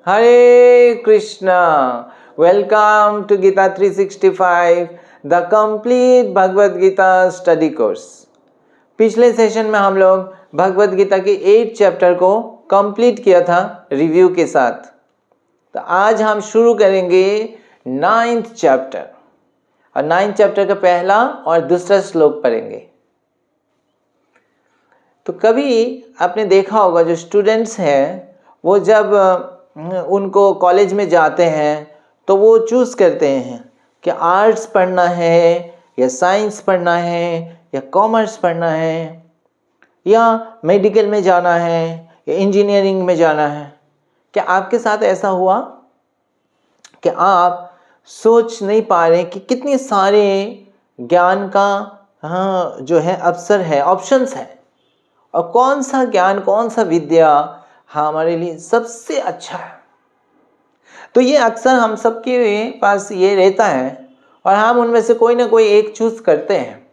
Hare Krishna. Welcome to Gita 365, the complete Bhagavad Gita study course. पिछले session में हम लोग भगवद गीता के 8 चैप्टर को कंप्लीट किया था रिव्यू के साथ। तो आज हम शुरू करेंगे 9th चैप्टर और 9th चैप्टर का पहला और दूसरा श्लोक पढ़ेंगे। तो कभी आपने देखा होगा जो स्टूडेंट्स हैं वो जब उनको कॉलेज में जाते हैं तो वो चूज़ करते हैं कि आर्ट्स पढ़ना है या साइंस पढ़ना है या कॉमर्स पढ़ना है या मेडिकल में जाना है या इंजीनियरिंग में जाना है। क्या आपके साथ ऐसा हुआ कि आप सोच नहीं पा रहे कि कितने सारे ज्ञान का जो है अवसर है, ऑप्शंस है, और कौन सा ज्ञान कौन सा विद्या हमारे लिए सबसे अच्छा है। तो ये अक्सर हम सबके पास ये रहता है और हम उनमें से कोई ना कोई एक चूज करते हैं।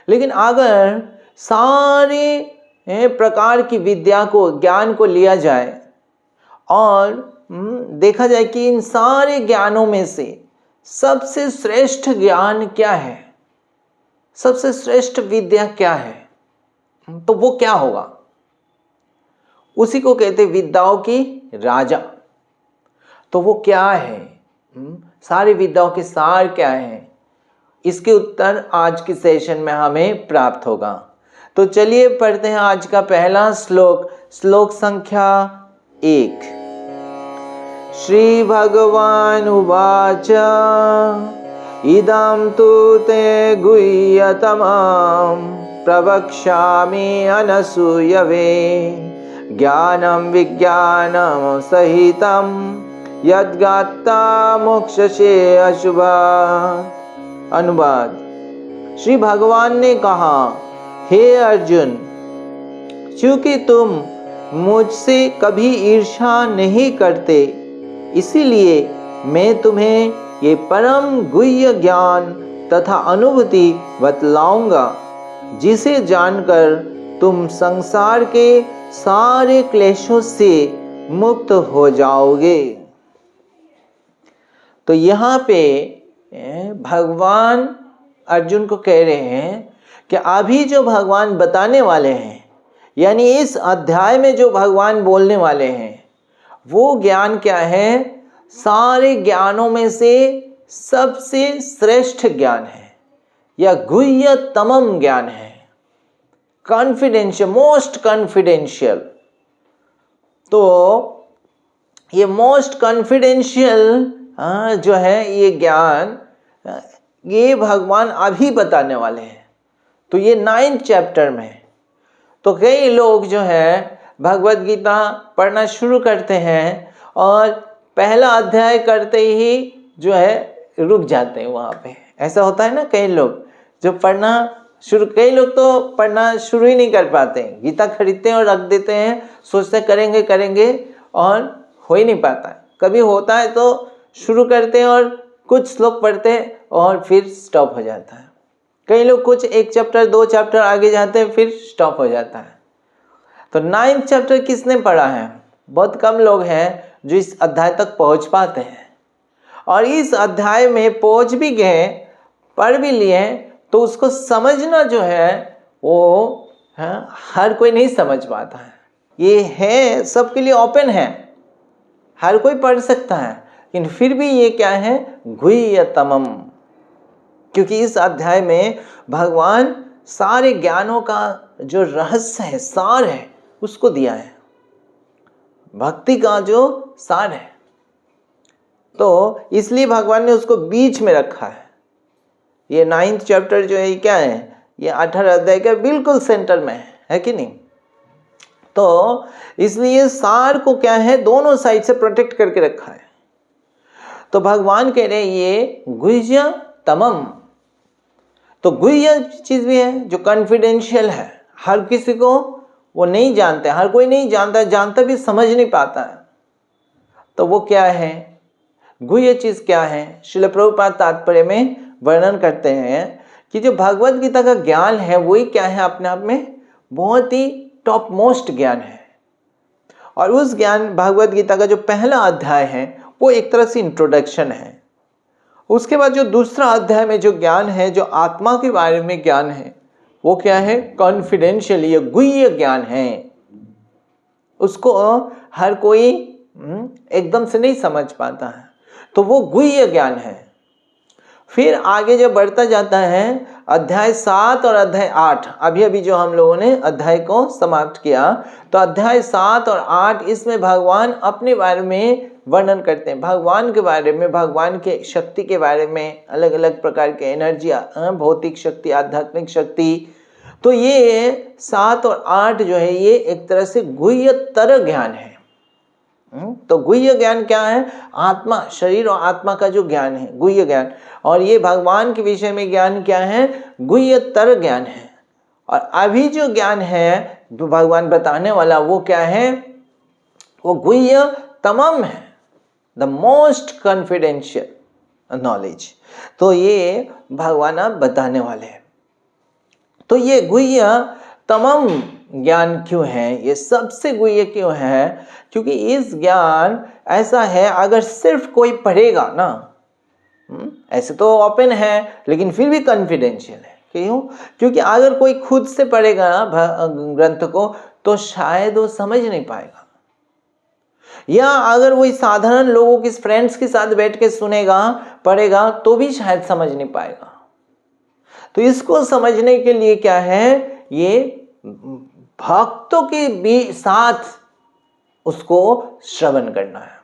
लेकिन अगर सारे प्रकार की विद्या को, ज्ञान को लिया जाए और देखा जाए कि इन सारे ज्ञानों में से सबसे श्रेष्ठ ज्ञान क्या है, सबसे श्रेष्ठ विद्या क्या है, तो वो क्या होगा? उसी को कहते विद्याओं की राजा। तो वो क्या है? सारी विद्याओं के सार क्या है? इसके उत्तर आज के सेशन में हमें प्राप्त होगा। तो चलिए पढ़ते हैं आज का पहला श्लोक, श्लोक संख्या 1। श्री भगवान उवाच इदं तु ते गुह्यतमं प्रवक्ष्यामि अनसूयवे ज्ञानं विज्ञानं सहितं यद्गात्ता मोक्षसे अशुभात्। अनुवाद। श्री भगवान ने कहा, हे अर्जुन, चूंकि तुम मुझसे कभी ईर्ष्या नहीं करते, इसीलिए मैं तुम्हें ये परम गुह्य ज्ञान तथा अनुभूति बतलाऊंगा, जिसे जानकर तुम संसार के सारे क्लेशों से मुक्त हो जाओगे। तो यहाँ पे भगवान अर्जुन को कह रहे हैं कि अभी जो भगवान बताने वाले हैं, यानी इस अध्याय में जो भगवान बोलने वाले हैं, वो ज्ञान क्या है? सारे ज्ञानों में से सबसे श्रेष्ठ ज्ञान है या गुह्यतमम ज्ञान है, कॉन्फिडेंशियल, मोस्ट कॉन्फिडेंशियल। तो ये मोस्ट कॉन्फिडेंशियल जो है ये ज्ञान, ये भगवान अभी बताने वाले हैं। तो ये 9th चैप्टर में। तो कई लोग जो है भगवद गीता पढ़ना शुरू करते हैं और पहला अध्याय करते ही जो है रुक जाते हैं वहाँ पे। ऐसा होता है ना, कई लोग जो पढ़ना शुरू, कई लोग तो पढ़ना शुरू ही नहीं कर पाते, गीता खरीदते हैं और रख देते हैं, सोचते करेंगे करेंगे और हो ही नहीं पाता। कभी होता है तो शुरू करते हैं और कुछ श्लोक पढ़ते हैं और फिर स्टॉप हो जाता है। कई लोग कुछ 1 चैप्टर 2 चैप्टर आगे जाते हैं, फिर स्टॉप हो जाता है। तो 9th चैप्टर किसने पढ़ा है? बहुत कम लोग हैं जो इस अध्याय तक पहुंच पाते हैं। और इस अध्याय में पहुंच भी गए, पढ़ भी लिए, तो उसको समझना जो है वो हर कोई नहीं समझ पाता है। ये है सबके लिए ओपन है, हर कोई पढ़ सकता है, लेकिन फिर भी ये क्या है? गुह्यतमम। क्योंकि इस अध्याय में भगवान सारे ज्ञानों का जो रहस्य है, सार है, उसको दिया है, भक्ति का जो सार है। तो इसलिए भगवान ने उसको बीच में रखा है। ये 9th चैप्टर जो है क्या है? ये 18 अध्याय का बिल्कुल सेंटर में है कि नहीं? तो इसलिए सार को क्या है, दोनों साइड से प्रोटेक्ट करके रखा है। तो भगवान कह रहे हैं ये गुह्यतमम। तो गुह्य चीज भी है जो कॉन्फिडेंशियल है, हर किसी को वो नहीं जानते, हर कोई नहीं जानता, जानता भी समझ नहीं पाता है। तो वो क्या है? गुह्य चीज क्या है? श्रील प्रभुपाद तात्पर्य में वर्णन करते हैं कि जो भगवद गीता का ज्ञान है वही क्या है, अपने आप में बहुत ही टॉप मोस्ट ज्ञान है। और उस ज्ञान भगवद गीता का जो पहला अध्याय है वो एक तरह से इंट्रोडक्शन है। उसके बाद जो दूसरा अध्याय में जो ज्ञान है, जो आत्मा के बारे में ज्ञान है, वो क्या है? कॉन्फिडेंशियल, ये गुह्य ज्ञान है। उसको हर कोई एकदम से नहीं समझ पाता है, तो वो गुह्य ज्ञान है। फिर आगे जब बढ़ता जाता है अध्याय 7 और अध्याय 8, अभी अभी जो हम लोगों ने अध्याय को समाप्त किया, तो अध्याय 7 और 8 इसमें भगवान अपने बारे में वर्णन करते हैं, भगवान के बारे में, भगवान के शक्ति के बारे में, अलग अलग प्रकार के एनर्जी, भौतिक शक्ति, आध्यात्मिक शक्ति। तो ये 7 और 8 जो है ये एक तरह से गुह्यतर ज्ञान है। तो गुह्य ज्ञान क्या है? आत्मा, शरीर और आत्मा का जो ज्ञान है, गुह्य ज्ञान। और ये भगवान के विषय में ज्ञान क्या है? गुह्यतर ज्ञान है। और अभी जो ज्ञान है जो भगवान बताने वाला वो क्या है? वो गुह्यतमम है, द मोस्ट कॉन्फिडेंशियल नॉलेज। तो ये भगवान अब बताने वाले हैं। तो ये गुह्यतमम ज्ञान क्यों है? ये सबसे गुह्य क्यों है? क्योंकि इस ज्ञान ऐसा है, अगर सिर्फ कोई पढ़ेगा ना, ऐसे तो ओपन है लेकिन फिर भी कॉन्फिडेंशियल है। क्यों? क्योंकि अगर कोई खुद से पढ़ेगा ग्रंथ को तो शायद वो समझ नहीं पाएगा, या अगर वही साधारण लोगों के फ्रेंड्स के साथ बैठ के सुनेगा, पढ़ेगा, तो भी शायद समझ नहीं पाएगा। तो इसको समझने के लिए क्या है? ये भक्तों के भी साथ उसको श्रवण करना है।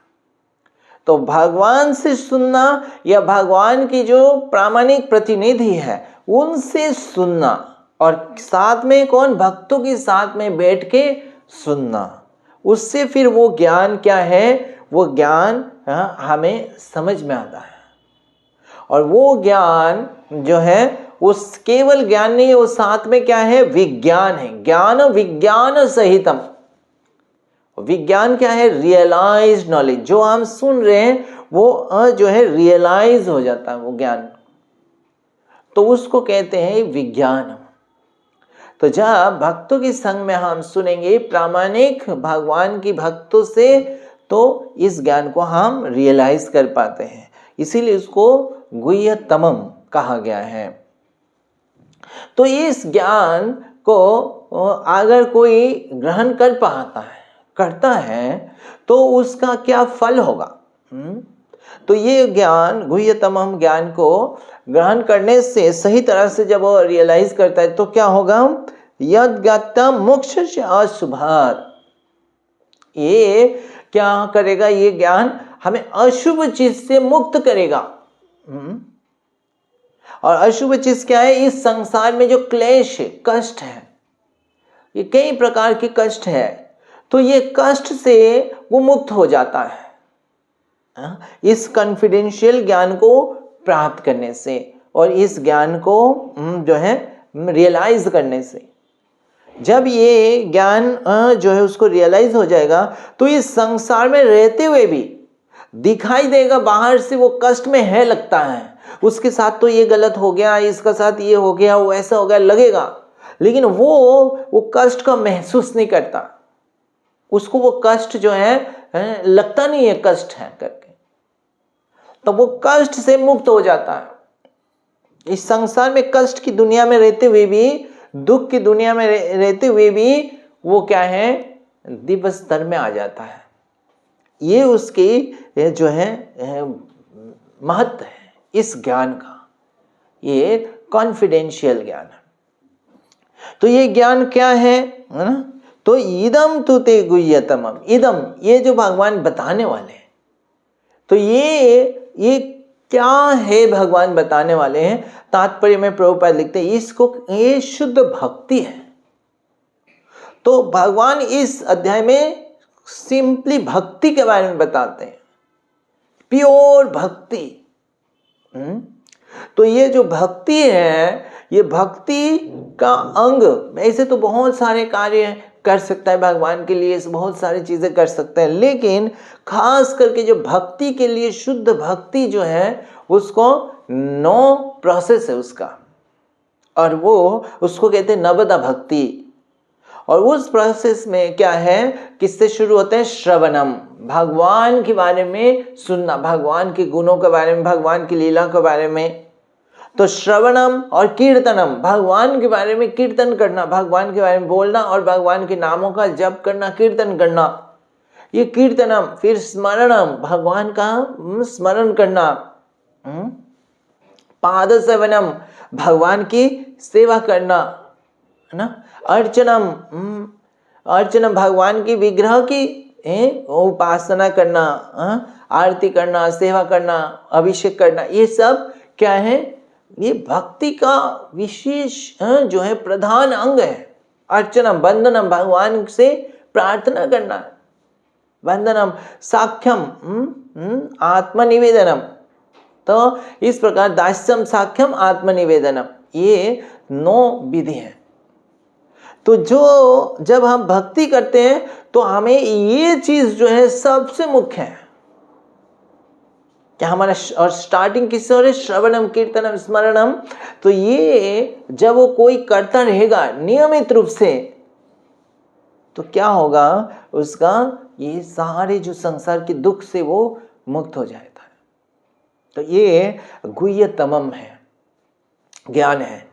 तो भगवान से सुनना या भगवान की जो प्रामाणिक प्रतिनिधि है उनसे सुनना, और साथ में कौन? भक्तों के साथ में बैठ के सुनना। उससे फिर वो ज्ञान क्या है? वो ज्ञान हमें समझ में आता है। और वो ज्ञान जो है उस केवल ज्ञान नहीं है, वो साथ में क्या है? विज्ञान है। ज्ञान विज्ञान सहितम। विज्ञान क्या है? Realise knowledge. जो हम सुन रहे हैं वो जो है रियलाइज हो जाता है वो ज्ञान, तो उसको कहते हैं विज्ञान। तो जब भक्तों के संग में हम सुनेंगे प्रामाणिक भगवान की भक्तों से, तो इस ज्ञान को हम रियलाइज कर पाते हैं। इसीलिए उसको गुह्यतमम कहा गया है। तो इस ज्ञान को अगर कोई ग्रहण कर पाता है, करता है, तो उसका क्या फल होगा? तो ये ज्ञान, गुह्यतमम ज्ञान को ग्रहण करने से, सही तरह से जब वो रियलाइज करता है, तो क्या होगा? यद ज्ञातम मोक्ष अशुभात्। ये क्या करेगा? ये ज्ञान हमें अशुभ चीज से मुक्त करेगा। और अशुभ चीज क्या है? इस संसार में जो क्लेश है, कष्ट है, ये कई प्रकार के कष्ट है, तो ये कष्ट से वो मुक्त हो जाता है इस कॉन्फिडेंशियल ज्ञान को प्राप्त करने से, और इस ज्ञान को जो है रियलाइज करने से। जब ये ज्ञान जो है उसको रियलाइज हो जाएगा, तो इस संसार में रहते हुए भी दिखाई देगा, बाहर से वो कष्ट में है लगता है, उसके साथ तो ये गलत हो गया, इसका साथ ये हो गया, वो ऐसा हो गया लगेगा, लेकिन वो कष्ट का महसूस नहीं करता। उसको वो कष्ट जो है लगता नहीं है कष्ट है करके, तो वो कष्ट से मुक्त हो जाता है। इस संसार में कष्ट की दुनिया में रहते हुए भी, दुख की दुनिया में रहते हुए भी वो क्या है? दिव्य स्तर में आ जाता है। ये उसकी जो है महत्व है इस ज्ञान का, ये कॉन्फिडेंशियल ज्ञान है। तो ये ज्ञान क्या है ना? तो इदम तु ते गुह्यतमम। इदम, ये जो भगवान बताने वाले हैं, तो ये क्या है भगवान बताने वाले हैं? तात्पर्य में प्रभुपाद लिखते हैं इसको, ये शुद्ध भक्ति है। तो भगवान इस अध्याय में सिंपली भक्ति के बारे में बताते हैं, प्योर भक्ति। तो ये जो भक्ति है, ये भक्ति का अंग, ऐसे तो बहुत सारे कार्य कर सकता है भगवान के लिए, बहुत सारी चीजें कर सकते हैं, लेकिन खास करके जो भक्ति के लिए, शुद्ध भक्ति जो है, उसको 9 प्रोसेस है उसका, और वो उसको कहते हैं नवदा भक्ति। और उस प्रोसेस में क्या है, किससे शुरू होते हैं? श्रवणम, भगवान के बारे में सुनना, भगवान के गुणों के बारे में, भगवान की लीला के बारे में। तो श्रवणम और कीर्तनम, भगवान के बारे में कीर्तन करना, भगवान के बारे में बोलना और भगवान के नामों का जप करना, कीर्तन करना, ये कीर्तनम। फिर स्मरणम, भगवान का स्मरण करना। पाद सेवनम, भगवान की सेवा करना, है ना। अर्चनम, अर्चनम, भगवान की विग्रह की उपासना करना, आरती करना, सेवा करना, अभिषेक करना, ये सब क्या है? ये भक्ति का विशेष जो है प्रधान अंग है। अर्चनम, वंदनम, भगवान से प्रार्थना करना, वंदनम। साख्यम, आत्मनिवेदनम। तो इस प्रकार दास्यम, साख्यम, आत्मनिवेदनम, ये 9 विधि है। तो जब हम भक्ति करते हैं तो हमें ये चीज जो है सबसे मुख्य है कि हमारा, और स्टार्टिंग किससे हो रही? श्रवणम, कीर्तनम, स्मरणम। तो ये जब वो कोई करता रहेगा नियमित रूप से, तो क्या होगा उसका? ये सारे जो संसार के दुख से वो मुक्त हो जाता है। तो ये गुह्यतमम है, ज्ञान है।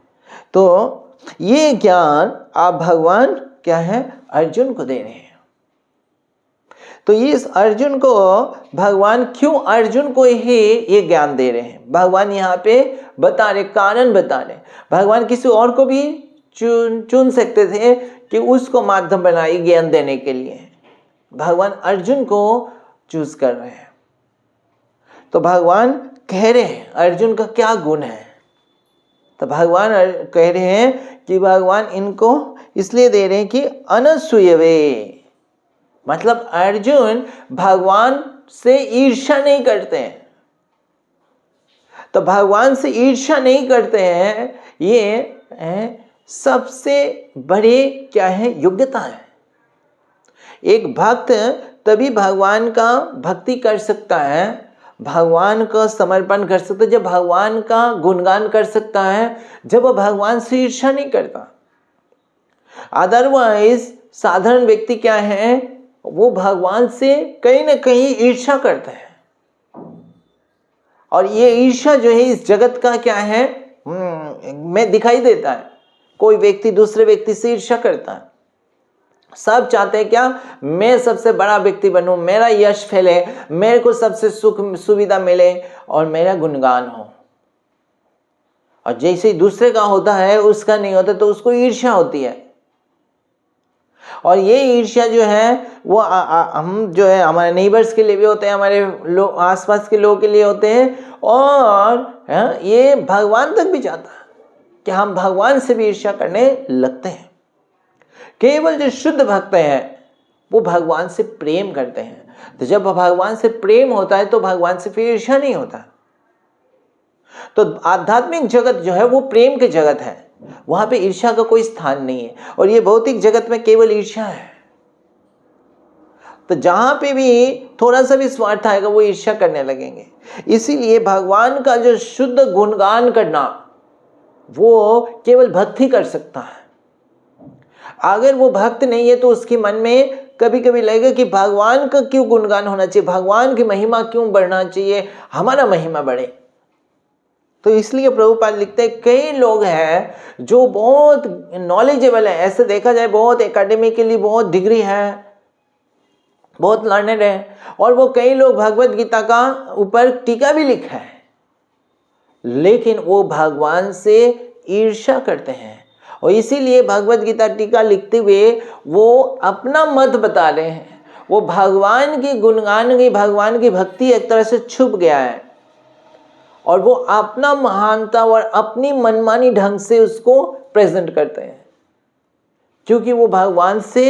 तो ये ज्ञान आप भगवान क्या है? अर्जुन को दे रहे हैं। तो इस अर्जुन को भगवान क्यों अर्जुन को ही ये ज्ञान दे रहे हैं? भगवान यहाँ पे बता रहे, कारण बता रहे। भगवान किसी और को भी चुन सकते थे कि उसको माध्यम बनाए ज्ञान देने के लिए, भगवान अर्जुन को चूज कर रहे हैं। तो भगवान कह रहे हैं अर्जुन का क्या गुण है। तो भगवान कह रहे हैं कि भगवान इनको इसलिए दे रहे हैं कि अनसूयवे, मतलब अर्जुन भगवान से ईर्ष्या नहीं करते हैं। तो भगवान से ईर्ष्या नहीं करते हैं, ये सबसे बड़े क्या है? योग्यता है। एक भक्त तभी भगवान का भक्ति कर सकता है, भगवान का समर्पण कर सकता है, जब भगवान का गुणगान कर सकता है, जब वह भगवान से ईर्ष्या नहीं करता। अदरवाइज साधारण व्यक्ति क्या है? वो भगवान से कहीं ना कहीं ईर्ष्या करता है। और ये ईर्ष्या जो है इस जगत का क्या है? में दिखाई देता है। कोई व्यक्ति दूसरे व्यक्ति से ईर्ष्या करता है। सब चाहते हैं क्या? मैं सबसे बड़ा व्यक्ति बनूं, मेरा यश फैले, मेरे को सबसे सुख सुविधा मिले और मेरा गुणगान हो। और जैसे ही दूसरे का होता है उसका नहीं होता तो उसको ईर्ष्या होती है। और ये ईर्ष्या जो है वो हम जो है हमारे नेबर्स के लिए भी होते हैं, हमारे आसपास के लोगों के लिए होते हैं। और ये भगवान तक भी जाता है कि हम भगवान से भी ईर्ष्या करने लगते हैं। केवल जो शुद्ध भक्त हैं वो भगवान से प्रेम करते हैं। तो जब भगवान से प्रेम होता है तो भगवान से फिर ईर्ष्या नहीं होता। तो आध्यात्मिक जगत जो है वो प्रेम की जगत है, वहां पे ईर्ष्या का कोई स्थान नहीं है। और ये भौतिक जगत में केवल ईर्ष्या है। तो जहां पे भी थोड़ा सा भी स्वार्थ आएगा वो ईर्ष्या करने लगेंगे। इसीलिए भगवान का जो शुद्ध गुणगान करना वो केवल भक्त ही कर सकता है। अगर वो भक्त नहीं है तो उसके मन में कभी कभी लगेगा कि भगवान का क्यों गुणगान होना चाहिए, भगवान की महिमा क्यों बढ़ना चाहिए, हमारा महिमा बढ़े। तो इसलिए प्रभुपाद लिखते हैं कई लोग हैं जो बहुत नॉलेजेबल है, ऐसे देखा जाए बहुत एकेडमिकली बहुत डिग्री है, बहुत लर्नेड है, और वो कई लोग भगवत गीता का ऊपर टीका भी लिखा है, लेकिन वो भगवान से ईर्ष्या करते हैं। और इसीलिए भगवत गीता टीका लिखते हुए वो अपना मत बता रहे हैं। वो भगवान की गुणगान की, भगवान की भक्ति एक तरह से छुप गया है और वो अपना महानता और अपनी मनमानी ढंग से उसको प्रेजेंट करते हैं, क्योंकि वो भगवान से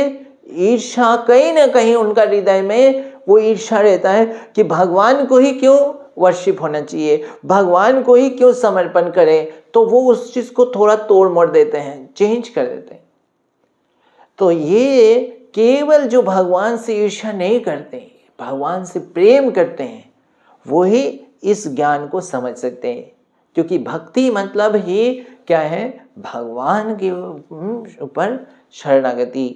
ईर्ष्या, कहीं ना कहीं उनका हृदय में वो ईर्ष्या रहता है कि भगवान को ही क्यों वर्शिप होना चाहिए, भगवान को ही क्यों समर्पण करें। तो वो उस चीज को थोड़ा तोड़ मोड़ देते हैं, चेंज कर देते हैं। तो ये केवल जो भगवान से ईर्ष्या नहीं करते, भगवान से प्रेम करते हैं, वो ही इस ज्ञान को समझ सकते हैं। क्योंकि भक्ति मतलब ही क्या है? भगवान के ऊपर शरणागति।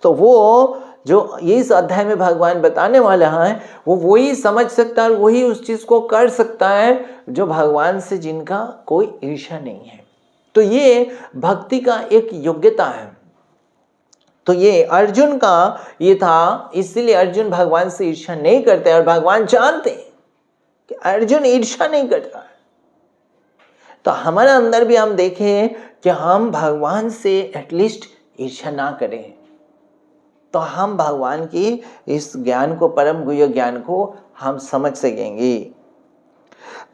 तो वो जो इस अध्याय में भगवान बताने वाला है वो वही समझ सकता है और वही उस चीज को कर सकता है जो भगवान से जिनका कोई ईर्ष्या नहीं है। तो ये भक्ति का एक योग्यता है। तो ये अर्जुन का ये था, इसलिए अर्जुन भगवान से ईर्ष्या नहीं करते और भगवान जानते हैं कि अर्जुन ईर्ष्या नहीं करता है। तो हमारे अंदर भी हम देखें कि हम भगवान से एटलीस्ट ईर्ष्या ना करें, तो हम भगवान की इस ज्ञान को, परम गुह्य ज्ञान को हम समझ सकेंगे।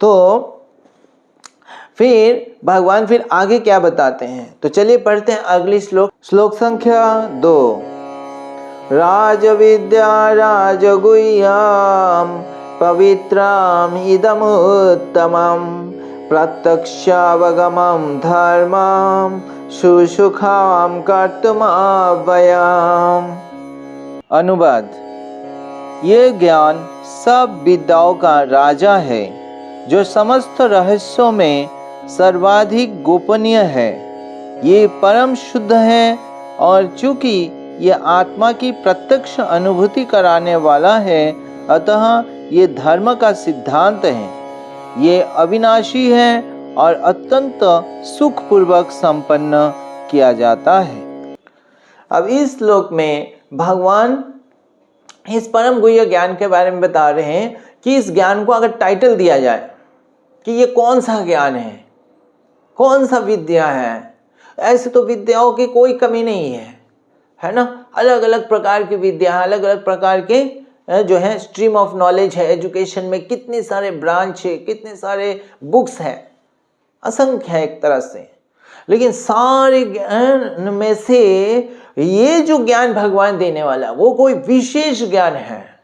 तो फिर भगवान फिर आगे क्या बताते हैं, तो चलिए पढ़ते हैं अगली श्लोक। श्लोक संख्या 2। राज विद्या राजगुह्यम पवित्रम इदमुत्तमम प्रत्यक्षावगमं धर्मं सुसुखां कर्तुमव्ययम्। अनुवाद। ये ज्ञान सब विद्याओं का राजा है जो समस्त रहस्यों में सर्वाधिक गोपनीय है। ये परम शुद्ध है और चूंकि ये आत्मा की प्रत्यक्ष अनुभूति कराने वाला है, अतः ये धर्म का सिद्धांत है। ये अविनाशी है और अत्यंत सुखपूर्वक संपन्न किया जाता है। अब इस श्लोक में भगवान इस परम गुह्य ज्ञान के बारे में बता रहे हैं कि इस ज्ञान को अगर टाइटल दिया जाए कि ये कौन सा ज्ञान है, कौन सा विद्या है, ऐसे तो विद्याओं की कोई कमी नहीं है ना। अलग अलग प्रकार की विद्या, अलग अलग प्रकार के जो है स्ट्रीम ऑफ नॉलेज है। एजुकेशन में कितने सारे ब्रांच है, कितने सारे बुक्स हैं, असंख्य है एक तरह से। लेकिन सारे ज्ञान में से ये जो ज्ञान भगवान देने वाला वो कोई विशेष ज्ञान है,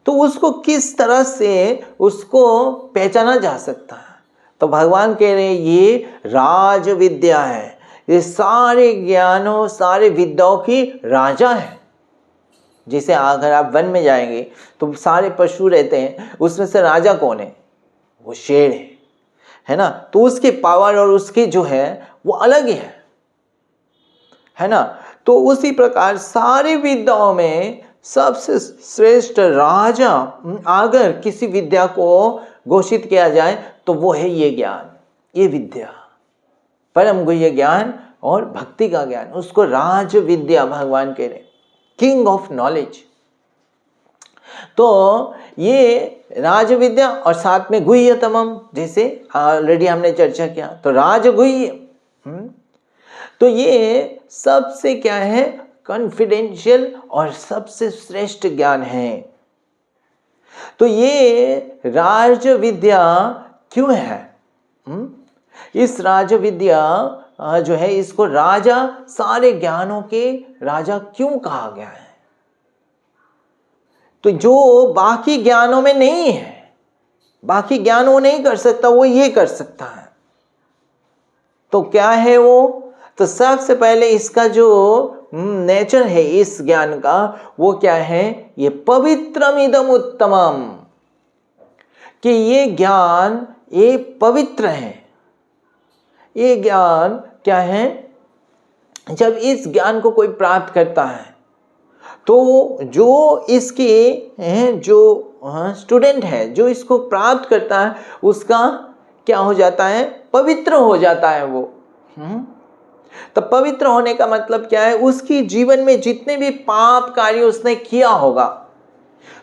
तो उसको किस तरह से उसको पहचाना जा सकता है। तो भगवान कह रहे हैं ये राज विद्या है, ये सारे ज्ञानों, सारे विद्याओं की राजा है। जैसे अगर आप वन में जाएंगे तो सारे पशु रहते हैं, उसमें से राजा कौन है? वो शेर है ना। तो उसके पावर और उसके जो है वो अलग ही है ना। तो उसी प्रकार सारी विद्याओं में सबसे श्रेष्ठ राजा अगर किसी विद्या को घोषित किया जाए तो वो है ये ज्ञान, ये विद्या, परम गुह्य ज्ञान और भक्ति का ज्ञान। उसको राज विद्या भगवान कह रहे, किंग ऑफ नॉलेज। तो ये राज विद्या और साथ में गुह्यतमम, जैसे ऑलरेडी हमने चर्चा किया, तो राज गुह्य। तो ये सबसे क्या है, कॉन्फिडेंशियल और सबसे श्रेष्ठ ज्ञान है। तो ये राज विद्या क्यों है? इस राज विद्या जो है इसको राजा, सारे ज्ञानों के राजा क्यों कहा गया है? तो जो बाकी ज्ञानों में नहीं है, बाकी ज्ञान वो नहीं कर सकता, वो ये कर सकता है। तो क्या है वो? तो सबसे पहले इसका जो नेचर है इस ज्ञान का, वो क्या है? ये पवित्रमिदम उत्तमम, कि ये ज्ञान ये पवित्र है। ये ज्ञान क्या है? जब इस ज्ञान को कोई प्राप्त करता है तो जो इसके जो स्टूडेंट है, जो इसको प्राप्त करता है, उसका क्या हो जाता है? पवित्र हो जाता है वो। तो पवित्र होने का मतलब क्या है? उसकी जीवन में जितने भी पाप कार्य उसने किया होगा,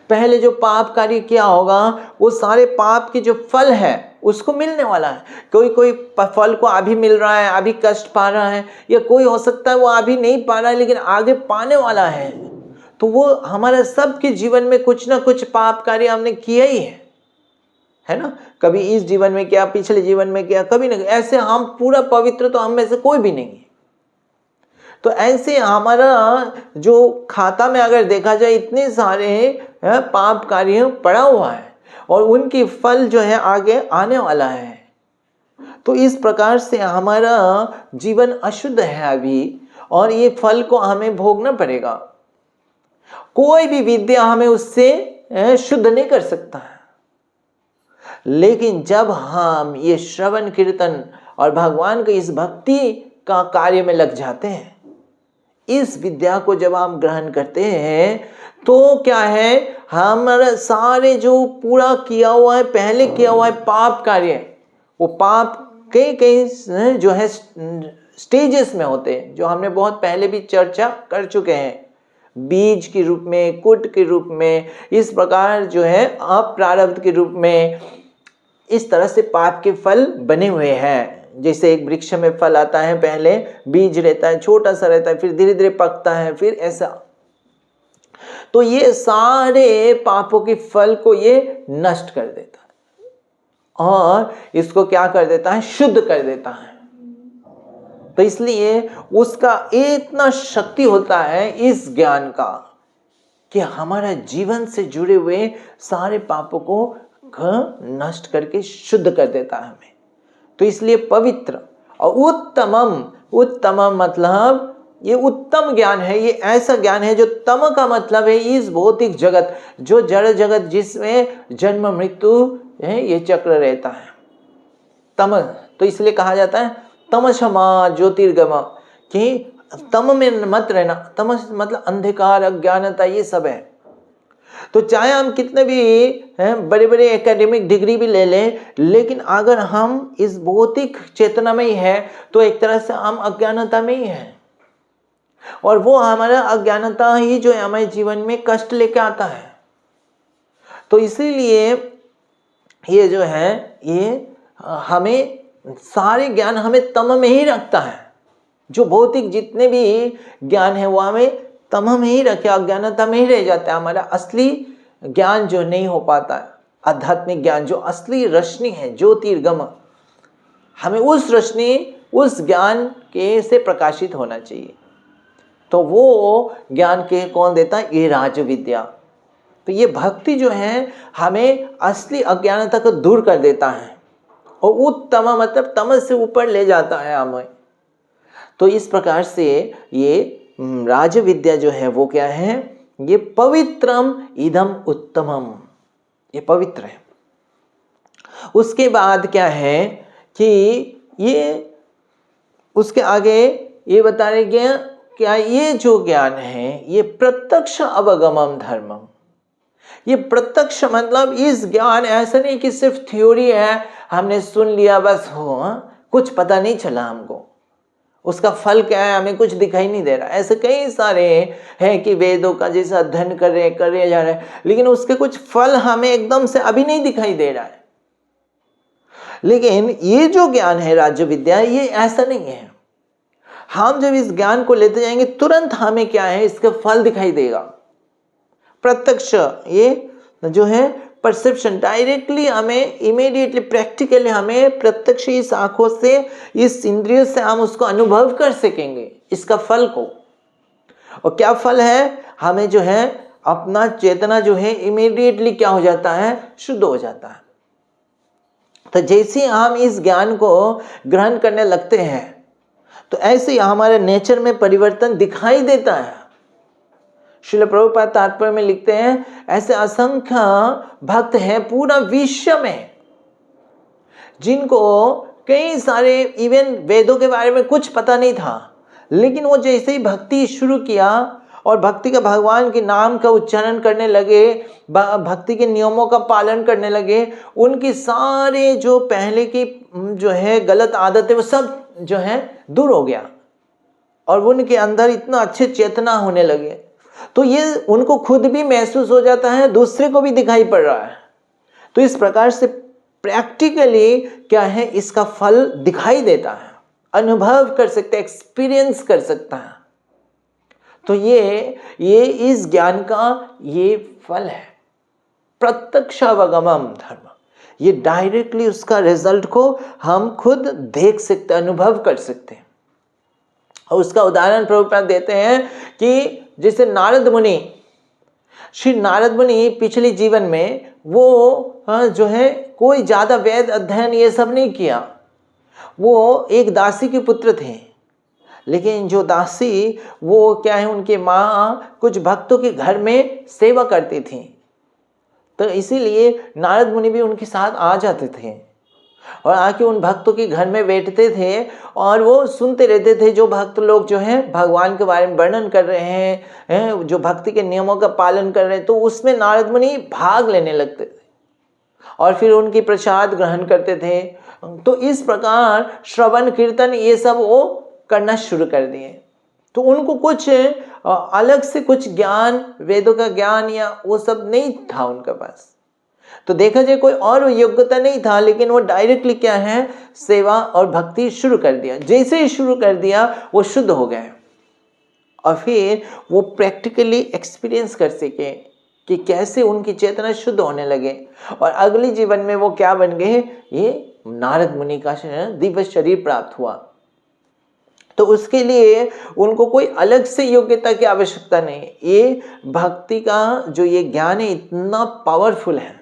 पहले जो पाप कार्य किया होगा, वो सारे पाप के जो फल है उसको मिलने वाला है। कोई फल को अभी मिल रहा है, अभी कष्ट पा रहा है, या कोई हो सकता है वो अभी नहीं पा रहा है लेकिन आगे पाने वाला है। तो वो हमारे सबके जीवन में कुछ ना कुछ पाप कार्य हमने किया ही है ना। कभी इस जीवन में किया, पिछले जीवन में किया, कभी नहीं। ऐसे हम पूरा पवित्र तो हम में से कोई भी नहीं है। तो ऐसे हमारा जो खाता में अगर देखा जाए, इतने सारे पाप कार्य पड़ा हुआ है और उनकी फल जो है आगे आने वाला है। तो इस प्रकार से हमारा जीवन अशुद्ध है अभी, और ये फल को हमें भोगना पड़ेगा। कोई भी विद्या हमें उससे शुद्ध नहीं कर सकता है। लेकिन जब हम ये श्रवण कीर्तन और भगवान के इस भक्ति का कार्य में लग जाते हैं। इस विद्या को जब हम ग्रहण करते हैं तो क्या है, हमारा सारे जो पूरा किया हुआ है, पहले किया हुआ है पाप कार्य, वो पाप कई कई जो है स्टेजेस में होते हैं, जो हमने बहुत पहले भी चर्चा कर चुके हैं। बीज के रूप में, कुट के रूप में, इस प्रकार जो है अप्रारब्ध के रूप में, इस तरह से पाप के फल बने हुए हैं। जैसे एक वृक्ष में फल आता है, पहले बीज रहता है, छोटा सा रहता है, फिर धीरे धीरे पकता है, फिर ऐसा। तो ये सारे पापों के फल को ये नष्ट कर देता है और इसको क्या कर देता है, शुद्ध कर देता है। तो इसलिए उसका इतना शक्ति होता है इस ज्ञान का कि हमारा जीवन से जुड़े हुए सारे पापों को नष्ट करके शुद्ध कर देता है हमें। तो इसलिए पवित्र और उत्तमम, उत्तमम मतलब ये उत्तम ज्ञान है, ये ऐसा ज्ञान है जो तम का मतलब है इस भौतिक जगत, जो जड़ जगत जिसमें जन्म मृत्यु है, ये चक्र रहता है, तम। तो इसलिए कहा जाता है तमसमा ज्योतिर्गम, कि तम में मत रहना। तम मतलब अंधकार, अज्ञानता, ये सब है। तो चाहे हम कितने भी बड़े बड़े एकेडमिक डिग्री भी ले लें, लेकिन अगर हम इस भौतिक चेतना में ही है तो एक तरह से हम अज्ञानता में ही हैं, और वो हमारा अज्ञानता ही जो है हमारे जीवन में कष्ट लेके आता है। तो इसीलिए ये जो है, ये हमें सारे ज्ञान हमें तम में ही रखता है। जो भौतिक जितने भी ज्ञान है वो हमें तम में ही रखे, अज्ञानता में ही रह जाता है। हमारा असली ज्ञान जो नहीं हो पाता है, आध्यात्मिक ज्ञान, जो असली रोशनी है, ज्योतिर्गम, हमें उस रोशनी, उस ज्ञान के से प्रकाशित होना चाहिए। तो वो ज्ञान के कौन देता है, ये राज विद्या। तो ये भक्ति जो है हमें असली अज्ञानता को दूर कर देता है और उत्तम मतलब तमस से ऊपर ले जाता है हमें। तो इस प्रकार से ये राज विद्या जो है वो क्या है, ये पवित्रम इदम उत्तमम, ये पवित्र है। उसके बाद क्या है कि ये उसके आगे ये बता रहे गया, क्या ये जो ज्ञान है ये प्रत्यक्ष अवगमम धर्मम। ये प्रत्यक्ष मतलब इस ज्ञान ऐसा नहीं कि सिर्फ थ्योरी है, हमने सुन लिया बस हो, कुछ पता नहीं चला हमको, उसका फल क्या है हमें कुछ दिखाई नहीं दे रहा। ऐसे कई सारे हैं कि वेदों का जैसा अध्ययन कर रहे जा रहे हैं, लेकिन उसके कुछ फल हमें एकदम से अभी नहीं दिखाई दे रहा है। लेकिन ये जो ज्ञान है राज्य विद्या, ये ऐसा नहीं है। हम जब इस ज्ञान को लेते जाएंगे तुरंत हमें क्या है, इसका फल दिखाई देगा। प्रत्यक्ष, ये जो है परसेप्शन, डायरेक्टली हमें, इमीडिएटली, प्रैक्टिकली हमें प्रत्यक्ष इस आंखों से, इस इंद्रियों से हम उसको अनुभव कर सकेंगे इसका फल को। और क्या फल है, हमें जो है अपना चेतना जो है इमीडिएटली क्या हो जाता है, शुद्ध हो जाता है। तो जैसे हम इस ज्ञान को ग्रहण करने लगते हैं तो ऐसे ही हमारे नेचर में परिवर्तन दिखाई देता है। श्रील प्रभुपाद तात्पर्य में लिखते हैं, ऐसे असंख्य भक्त हैं पूरा विश्व में जिनको कई सारे इवन वेदों के बारे में कुछ पता नहीं था, लेकिन वो जैसे ही भक्ति शुरू किया और भक्ति का भगवान के नाम का उच्चारण करने लगे, भक्ति के नियमों का पालन करने लगे, उनकी सारे जो पहले की जो है गलत आदत है वो सब जो है दूर हो गया और उनके अंदर इतना अच्छे चेतना होने लगे। तो ये उनको खुद भी महसूस हो जाता है, दूसरे को भी दिखाई पड़ रहा है। तो इस प्रकार से प्रैक्टिकली क्या है, इसका फल दिखाई देता है, अनुभव कर सकते, एक्सपीरियंस कर सकता है। तो ये इस ज्ञान का ये फल है, प्रत्यक्ष अवगमम धर्म। ये डायरेक्टली उसका रिजल्ट को हम खुद देख सकते, अनुभव कर सकते हैं। और उसका उदाहरण प्रभुपाद देते हैं कि जैसे नारद मुनि, श्री नारद मुनि पिछले जीवन में वो जो है कोई ज्यादा वेद अध्ययन ये सब नहीं किया, वो एक दासी के पुत्र थे। लेकिन जो दासी वो क्या है, उनके माँ कुछ भक्तों के घर में सेवा करती थी, तो इसीलिए नारद मुनि भी उनके साथ आ जाते थे। और आके उन भक्तों के घर में बैठते थे और वो सुनते रहते थे, जो भक्त लोग जो हैं भगवान के बारे में वर्णन कर रहे हैं, जो भक्ति के नियमों का पालन कर रहे हैं, तो उसमें नारद मुनि भाग लेने लगते थे और फिर उनकी प्रसाद ग्रहण करते थे। तो इस प्रकार श्रवण कीर्तन ये सब वो करना शुरू कर दिए। तो उनको कुछ अलग से कुछ ज्ञान, वेदों का ज्ञान या वो सब नहीं था उनके पास। तो देखा जाए कोई और योग्यता नहीं था, लेकिन वो डायरेक्टली क्या है, सेवा और भक्ति शुरू कर दिया। जैसे ही शुरू कर दिया वो शुद्ध हो गए और फिर वो प्रैक्टिकली एक्सपीरियंस कर सके कि कैसे उनकी चेतना शुद्ध होने लगे और अगले जीवन में वो क्या बन गए, ये नारद मुनि का दिव्य शरीर प्राप्त हुआ। तो उसके लिए उनको कोई अलग से योग्यता की आवश्यकता नहीं। ये भक्ति का जो ये ज्ञान है इतना पावरफुल है,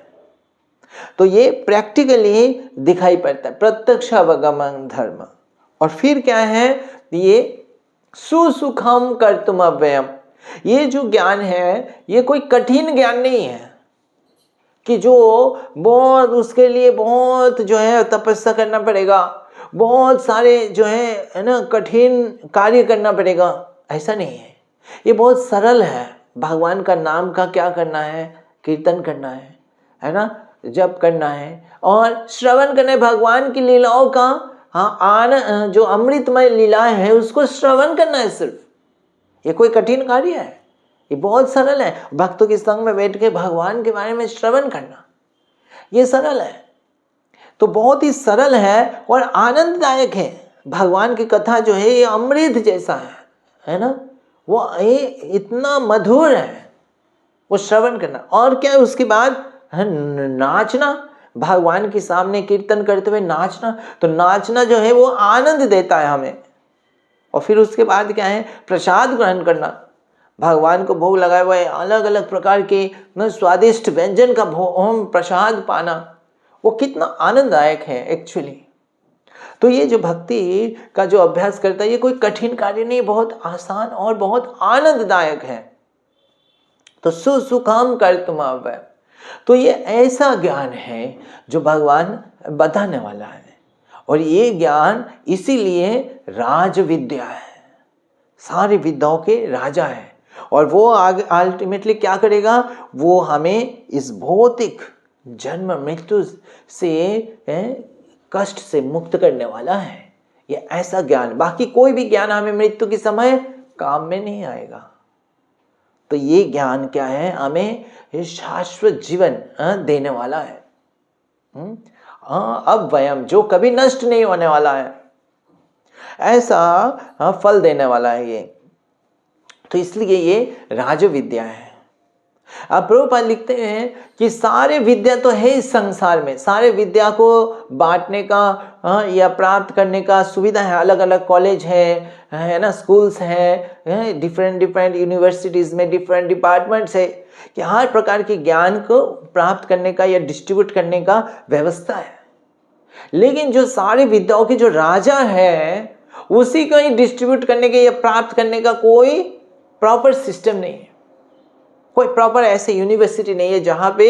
तो ये प्रैक्टिकली दिखाई पड़ता है, प्रत्यक्ष अवगमन धर्म। और फिर क्या है, ये सुसुखम कर्तुम अव्ययम। ये जो ज्ञान है ये कोई कठिन ज्ञान नहीं है कि जो बहुत उसके लिए बहुत जो है तपस्या करना पड़ेगा, बहुत सारे जो है ना कठिन कार्य करना पड़ेगा, ऐसा नहीं है। ये बहुत सरल है। भगवान का नाम का क्या करना है, कीर्तन करना है ना, जप करना है और श्रवण करना है भगवान की लीलाओं का। हाँ, जो अमृतमय लीलाएं हैं उसको श्रवण करना है सिर्फ। ये कोई कठिन कार्य है, ये बहुत सरल है। भक्तों के संग में बैठ के भगवान के बारे में श्रवण करना ये सरल है। तो बहुत ही सरल है और आनंददायक है। भगवान की कथा जो है ये अमृत जैसा है ना, वो ये इतना मधुर है वो श्रवण करना। और क्या है उसके बाद नाचना, भगवान के सामने कीर्तन करते हुए नाचना। तो नाचना जो है वो आनंद देता है हमें। और फिर उसके बाद क्या है, प्रसाद ग्रहण करना, भगवान को भोग लगाए हुए अलग अलग प्रकार के स्वादिष्ट व्यंजन का प्रसाद पाना, वो कितना आनंददायक है एक्चुअली। तो ये जो भक्ति का जो अभ्यास करता है ये कोई कठिन कार्य नहीं, बहुत आसान और बहुत आनंददायक है। तो सुसुखम कर्तुम अव्ययम, तो ये ऐसा ज्ञान है जो भगवान बताने वाला है। और ये ज्ञान इसीलिए राज विद्या है, सारी विद्याओं के राजा है। और वो आगे अल्टीमेटली क्या करेगा, वो हमें इस भौतिक जन्म मृत्यु से कष्ट से मुक्त करने वाला है। ये ऐसा ज्ञान, बाकी कोई भी ज्ञान हमें मृत्यु के समय काम में नहीं आएगा। तो ये ज्ञान क्या है, हमें शाश्वत जीवन देने वाला है। अव्ययम, जो कभी नष्ट नहीं होने वाला है, ऐसा फल देने वाला है ये। तो इसलिए ये राज विद्या है। अब प्रभुपाद लिखते हैं कि सारे विद्या तो है इस संसार में, सारे विद्या को बांटने का या प्राप्त करने का सुविधा है। अलग अलग कॉलेज है ना, स्कूल्स है, डिफरेंट यूनिवर्सिटीज में डिफरेंट डिपार्टमेंट्स है कि हर प्रकार के ज्ञान को प्राप्त करने का या डिस्ट्रीब्यूट करने का व्यवस्था है। लेकिन जो सारी विद्याओं के जो राजा है उसी का ही डिस्ट्रीब्यूट करने के या प्राप्त करने का कोई प्रॉपर सिस्टम नहीं है। कोई प्रॉपर ऐसे यूनिवर्सिटी नहीं है जहां पे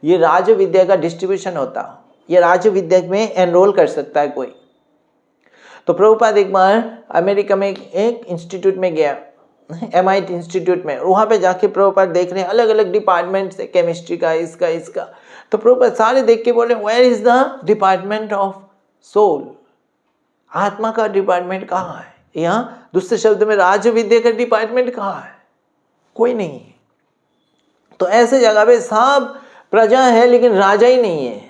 ये राज विद्या का डिस्ट्रीब्यूशन होता हो, ये राज विद्या में एनरोल कर सकता है कोई। तो प्रभुपाद एक बार अमेरिका में एक इंस्टीट्यूट में गया, MIT इंस्टीट्यूट में। वहां पे जाके प्रभुपाद देख रहे हैं अलग अलग डिपार्टमेंट से, केमिस्ट्री का, इसका। तो प्रभुपाद सारे देख के बोले, where is the department of soul, आत्मा का डिपार्टमेंट कहाँ है? यहाँ दूसरे शब्द में राज विद्या का डिपार्टमेंट कहाँ है? कोई नहीं है। तो ऐसे जगह पे सब प्रजा है लेकिन राजा ही नहीं है।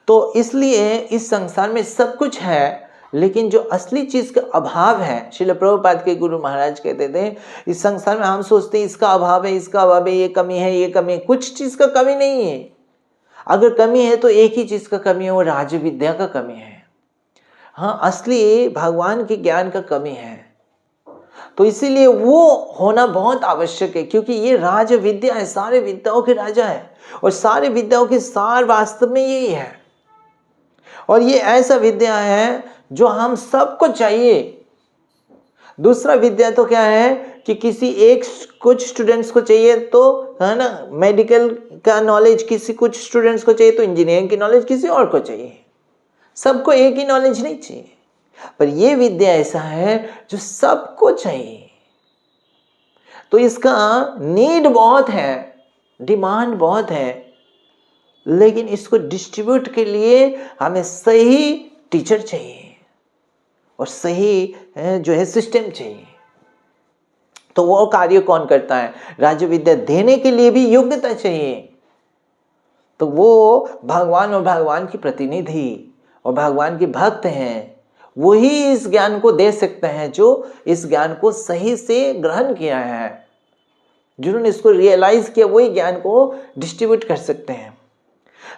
तो इसलिए इस संसार में सब कुछ है, लेकिन जो असली चीज का अभाव है, श्रील प्रभुपाद के गुरु महाराज कहते थे, इस संसार में हम सोचते हैं इसका अभाव है, इसका अभाव है, ये कमी है, ये कमी है। कुछ चीज का कमी नहीं है। अगर कमी है तो एक ही चीज का कमी है, वो राज विद्या का कमी है। हाँ, असली भगवान के ज्ञान का कमी है। तो इसीलिए वो होना बहुत आवश्यक है, क्योंकि ये राज विद्या है, सारे विद्याओं के राजा है और सारे विद्याओं के सार वास्तव में यही है। और ये ऐसा विद्या है जो हम सबको चाहिए। दूसरा विद्या तो क्या है कि किसी एक कुछ स्टूडेंट्स को चाहिए, तो है ना, मेडिकल का नॉलेज किसी कुछ स्टूडेंट्स को चाहिए, तो इंजीनियरिंग की नॉलेज किसी और को चाहिए। सबको एक ही नॉलेज नहीं चाहिए, पर यह विद्या ऐसा है जो सबको चाहिए। तो इसका नीड बहुत है, डिमांड बहुत है, लेकिन इसको डिस्ट्रीब्यूट के लिए हमें सही टीचर चाहिए और सही जो है सिस्टम चाहिए। तो वो कार्य कौन करता है? राज विद्या देने के लिए भी योग्यता चाहिए। तो वो भगवान और भगवान की प्रतिनिधि और भगवान के भक्त हैं, वही इस ज्ञान को दे सकते हैं जो इस ज्ञान को सही से ग्रहण किया है, जिन्होंने इसको रियलाइज किया, वही ज्ञान को डिस्ट्रीब्यूट कर सकते हैं।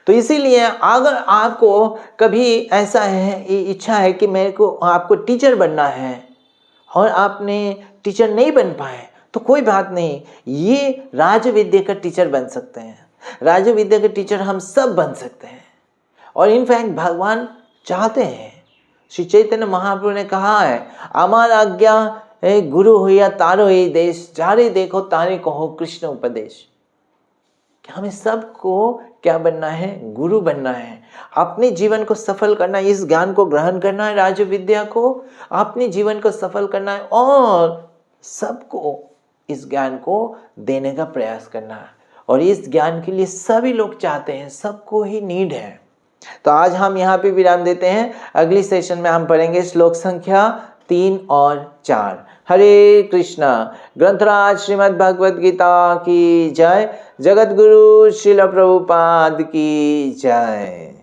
तो इसीलिए अगर आपको कभी ऐसा है, इच्छा है कि मेरे को आपको टीचर बनना है और आपने टीचर नहीं बन पाए, तो कोई बात नहीं, ये राज विद्या का टीचर बन सकते हैं। राज विद्या के टीचर हम सब बन सकते हैं। और इनफैक्ट भगवान चाहते हैं, श्री चैतन्य महाप्रभु ने कहा है, अमर आज्ञा गुरु हुआ तारो ये देश, जारे देखो तारे कहो कृष्ण उपदेश। हमें सबको क्या बनना है? गुरु बनना है। अपने जीवन को सफल करना है, इस ज्ञान को ग्रहण करना है, राज विद्या को अपने जीवन को सफल करना है और सबको इस ज्ञान को देने का प्रयास करना है। और इस ज्ञान के लिए सभी लोग चाहते हैं, सबको ही नीड है। तो आज हम यहाँ पे विराम देते हैं। अगली सेशन में हम पढ़ेंगे श्लोक संख्या 3 और 4। हरे कृष्णा। ग्रंथराज श्रीमद् भगवद गीता की जय। जगत गुरु श्रील प्रभुपाद की जय।